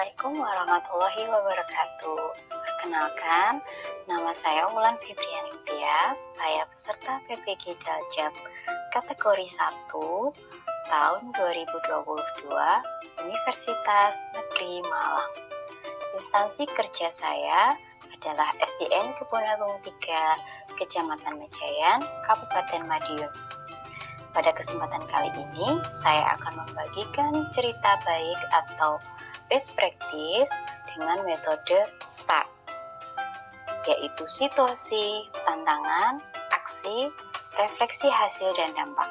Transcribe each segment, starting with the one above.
Assalamualaikum warahmatullahi wabarakatuh. Perkenalkan, nama saya Wulan Fitriani Tias. Saya peserta PPG Daljab kategori 1 tahun 2022 Universitas Negeri Malang. Instansi kerja saya adalah SDN Kebun Agung 3, Kecamatan Mejayan, Kabupaten Madiun. Pada kesempatan kali ini, saya akan membagikan cerita baik atau best practice dengan metode STAR, yaitu situasi, tantangan, aksi, refleksi hasil dan dampak.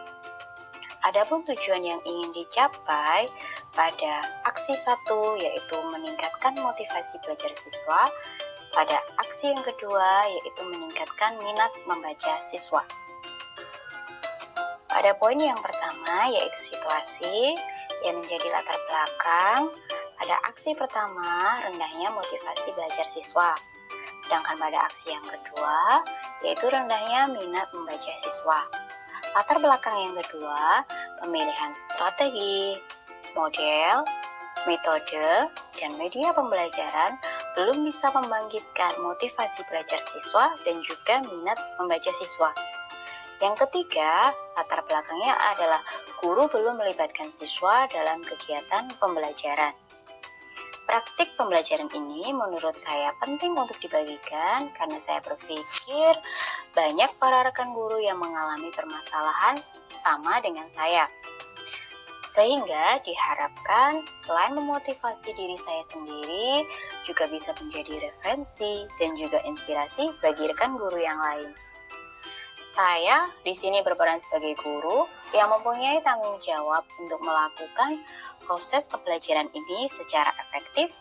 Adapun tujuan yang ingin dicapai pada aksi 1 yaitu meningkatkan motivasi belajar siswa, pada aksi yang kedua yaitu meningkatkan minat membaca siswa. Pada poin yang pertama yaitu situasi yang menjadi latar belakang. Pada aksi pertama rendahnya motivasi belajar siswa. Sedangkan pada aksi yang kedua yaitu rendahnya minat membaca siswa. Latar belakang yang kedua, pemilihan strategi, model, metode, dan media pembelajaran belum bisa membangkitkan motivasi belajar siswa dan juga minat membaca siswa. Yang ketiga, latar belakangnya adalah guru belum melibatkan siswa dalam kegiatan pembelajaran. Praktik pembelajaran ini menurut saya penting untuk dibagikan karena saya berpikir banyak para rekan guru yang mengalami permasalahan sama dengan saya. Sehingga diharapkan selain memotivasi diri saya sendiri, juga bisa menjadi referensi dan juga inspirasi bagi rekan guru yang lain. Saya di sini berperan sebagai guru yang mempunyai tanggung jawab untuk melakukan proses pembelajaran ini secara efektif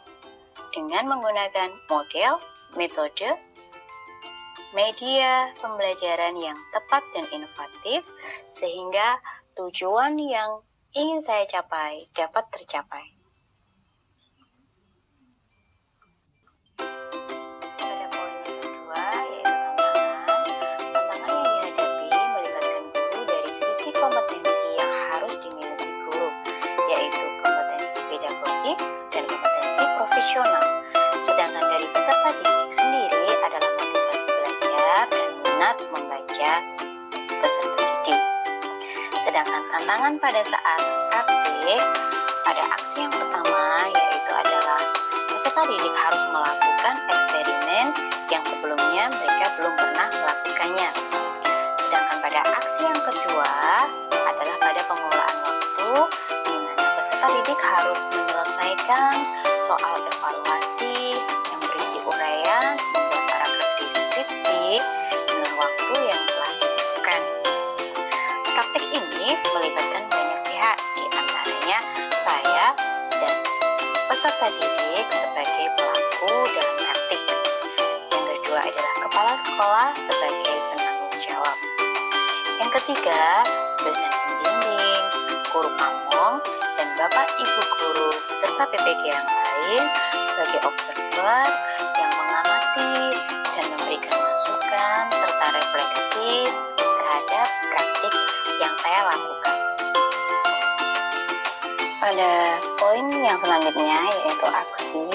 dengan menggunakan model, metode, media pembelajaran yang tepat dan inovatif sehingga tujuan yang ingin saya capai dapat tercapai. Dan kompetensi profesional. Sedangkan dari peserta didik sendiri adalah motivasi belajar dan minat membaca peserta didik. Sedangkan tantangan pada saat praktik pada aksi yang pertama yaitu adalah peserta didik harus melakukan eksperimen yang sebelumnya mereka belum pernah melakukannya. Sedangkan pada aksi yang kedua adalah pada pengelolaan waktu, di mana peserta didik harus menyelesaikan soal evaluasi yang berisi uraian, membuat paragraf deskripsi dengan waktu yang telah ditentukan. Praktik ini melibatkan banyak pihak, di antaranya saya dan peserta didik sebagai pelaku dalam praktik. Yang kedua adalah kepala sekolah sebagai penanggung jawab. Yang ketiga, dosen pembimbing, guru pamong, dan Bapak Ibu guru serta PPG yang lain sebagai observer yang mengamati dan memberikan masukan serta refleksi terhadap praktik yang saya lakukan. Pada poin yang selanjutnya yaitu aksi,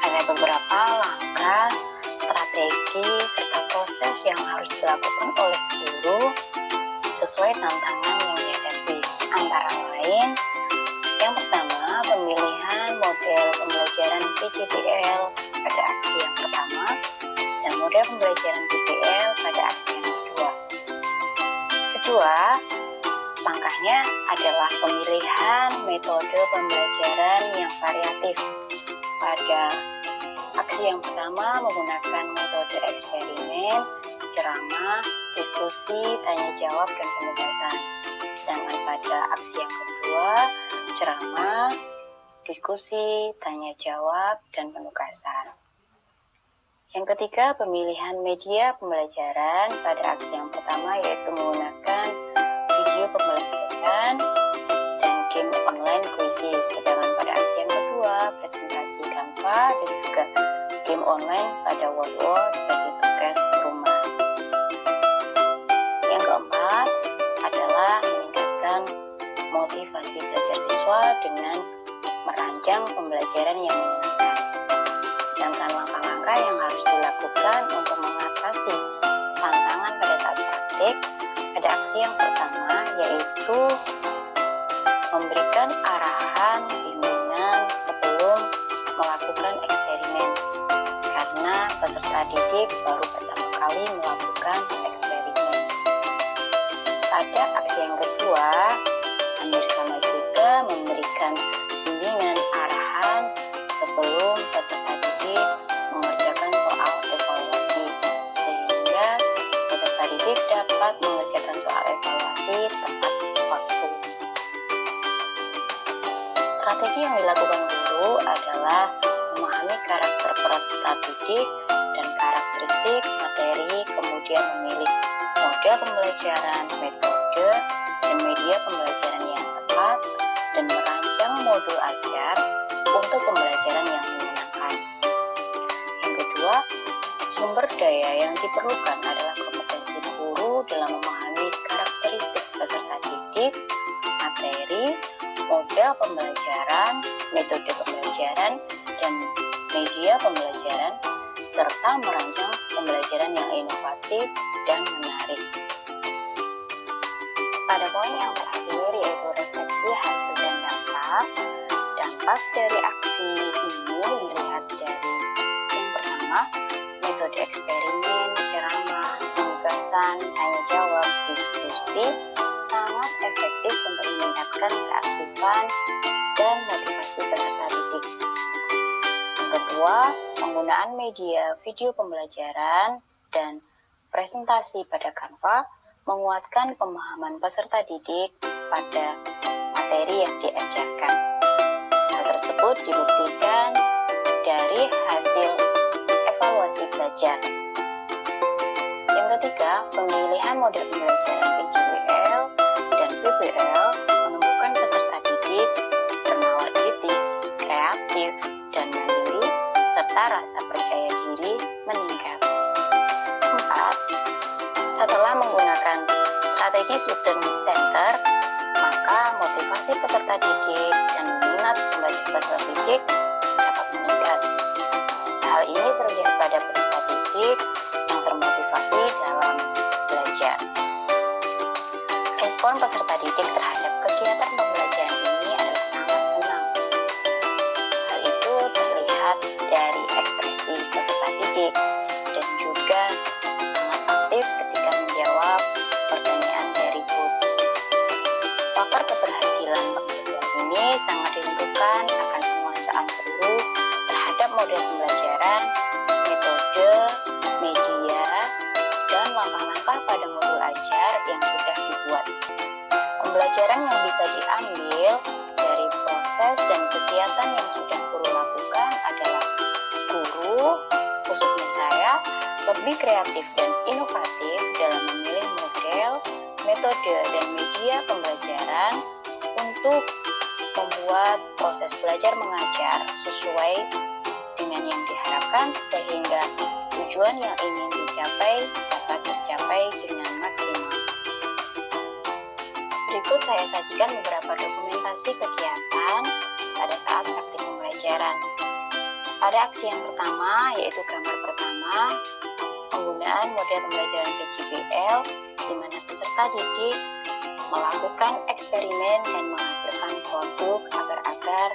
ada beberapa langkah, strategi, serta proses yang harus dilakukan oleh guru sesuai tantangan yang dihadapi. Antara lain, yang pertama, pemilihan model pembelajaran PJBL pada aksi yang pertama dan model pembelajaran PBL pada aksi yang kedua. Kedua, langkahnya adalah pemilihan metode pembelajaran yang variatif. Pada aksi yang pertama menggunakan metode eksperimen, ceramah, diskusi, tanya jawab, dan penugasan. Sedangkan pada aksi yang kedua, ceramah, diskusi, tanya jawab, dan penugasan. Yang ketiga, pemilihan media pembelajaran pada aksi yang pertama yaitu menggunakan video pembelajaran dan game online quizzes. Sedangkan pada aksi yang kedua, presentasi Canva dan juga game online pada Word sebagai tugas rumah. Yang keempat adalah meningkatkan motivasi belajar siswa dengan merancang pembelajaran yang menyenangkan. kritik, ada aksi yang pertama yaitu memberikan arahan bimbingan sebelum melakukan eksperimen, karena peserta didik baru pertama kali melakukan eksperimen. Pada aksi yang kedua, hampir sama juga memberikan bimbingan arahan sebelum peserta didik mengerjakan soal evaluasi, sehingga peserta didik dapat mengerjakan soal evaluasi tepat waktu. Strategi yang dilakukan guru adalah memahami karakter peserta didik dan karakteristik materi, kemudian memilih model pembelajaran, metode, dan media pembelajaran yang tepat, dan merancang modul ajar untuk pembelajaran yang menyenangkan. Yang kedua, sumber daya yang diperlukan adalah kompetensi guru dalam memahami karakteristik peserta didik, materi, model pembelajaran, metode pembelajaran, dan media pembelajaran, serta merancang pembelajaran yang inovatif dan menarik. Pada poin yang terakhir yaitu refleksi hasil dan dampak. Dampak dari aksi ini dilihat dari yang pertama, metode eksperimen, ceramah, penugasan, tanya jawab, diskusi sangat efektif untuk meningkatkan keaktifan dan motivasi peserta didik. Yang kedua, penggunaan media video pembelajaran dan presentasi pada Canva menguatkan pemahaman peserta didik pada materi yang diajarkan. Hal tersebut dibuktikan dari hasil evaluasi belajar. Yang ketiga, pemilihan model pembelajaran PJWL dan PBL menumbuhkan peserta didik bernalar kritis, kreatif, dan mandiri, serta rasa percaya diri meningkat. 4. Setelah menggunakan strategi student center, maka motivasi peserta didik dan minat membaca peserta didik dapat meningkat. Hal ini terlihat pada peserta didik yang termotivasi dalam belajar. Respon peserta didik terhadap kegiatan pembelajaran ini adalah sangat senang. Hal itu terlihat dari ekspresi peserta didik dan juga sangat aktif ketika menjawab pertanyaan dari guru. Faktor keberhasilan pembelajaran ini sangat ditentukan akan penguasaan guru terhadap model pembelajaran, metode, media, dan langkah-langkah pada modul ajar yang sudah dibuat. Pembelajaran yang bisa diambil dari proses dan kegiatan yang sudah guru lakukan adalah guru, khususnya saya, lebih kreatif dan inovatif dalam memilih model, metode, dan media pembelajaran untuk membuat proses belajar mengajar sesuai dengan yang diharapkan, sehingga tujuan yang ingin dicapai dapat tercapai dengan maksimal. Berikut saya sajikan beberapa dokumentasi kegiatan pada saat praktik pembelajaran. Pada aksi yang pertama, yaitu gambar pertama, penggunaan model pembelajaran PJBL, di mana peserta didik melakukan eksperimen dan menghasilkan produk agar-agar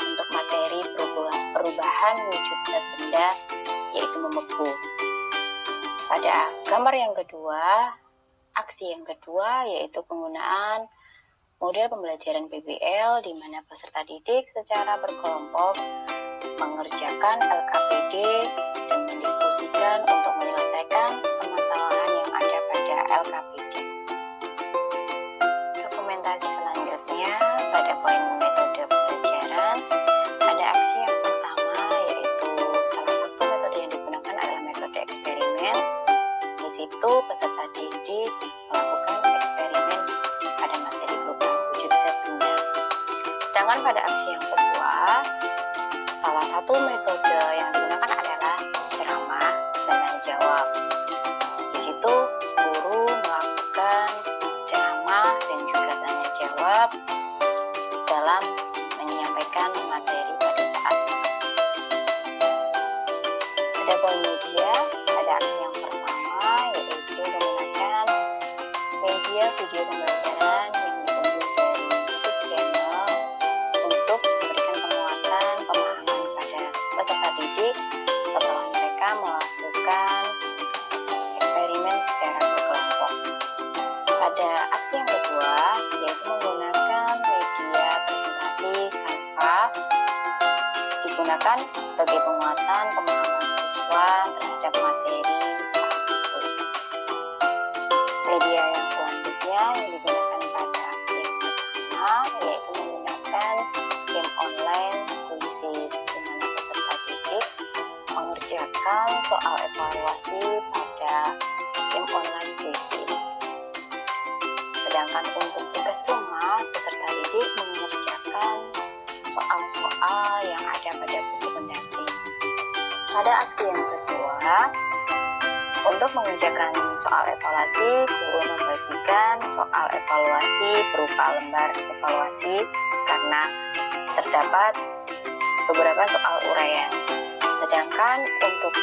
untuk materi perubahan wujud zat benda, yaitu membeku. Pada gambar yang kedua, aksi yang kedua yaitu penggunaan model pembelajaran PBL, di mana peserta didik secara berkelompok mengerjakan LKPD dan mendiskusikan untuk menyelesaikan permasalahan yang ada pada LKPD. Dokumentasi selanjutnya pada poin metode pembelajaran, ada aksi yang pertama yaitu salah satu metode yang digunakan adalah metode eksperimen. Di situ peserta didik melakukan eksperimen pada materi perubahan wujud zat benda. Sedangkan pada aksi yang kedua, salah satu metode yang digunakan adalah ceramah dan tanya jawab. Di situ guru melakukan ceramah dan juga tanya jawab dalam menyampaikan materi pada saat itu. Pada poin media, ada aksi yang pertama yaitu menggunakan video pembelajaran yang diunduh dari YouTube channel untuk memberikan penguatan pemahaman kepada peserta didik setelah mereka melakukan eksperimen secara berkelompok. Pada aksi yang kedua, yaitu menggunakan media presentasi Canva, digunakan sebagai penguatan pemahaman siswa terhadap materi saat itu. Media yang selanjutnya yang digunakan pada aksi yang pertama yaitu menggunakan game online quizzes, di mana peserta didik mengerjakan soal evaluasi pada game online quizzes. Sedangkan untuk tugas rumah, peserta didik mengerjakan soal-soal yang ada pada buku pendamping. Pada aksi yang kedua, untuk mengerjakan soal evaluasi, guru membagikan soal evaluasi berupa lembar evaluasi karena terdapat beberapa soal uraian. Sedangkan untuk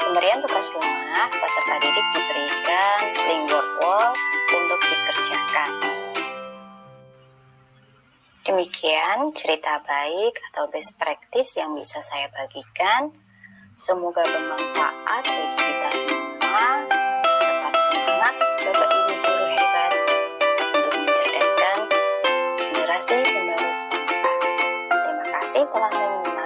pemberian tugas rumah, peserta didik diberikan link word wall untuk dikerjakan. Demikian cerita baik atau best practice yang bisa saya bagikan. Semoga bermanfaat bagi kita semua. Tetap semangat, Bapak Ibu guru hebat, untuk mencerdaskan generasi penerus bangsa. Terima kasih telah menyimak.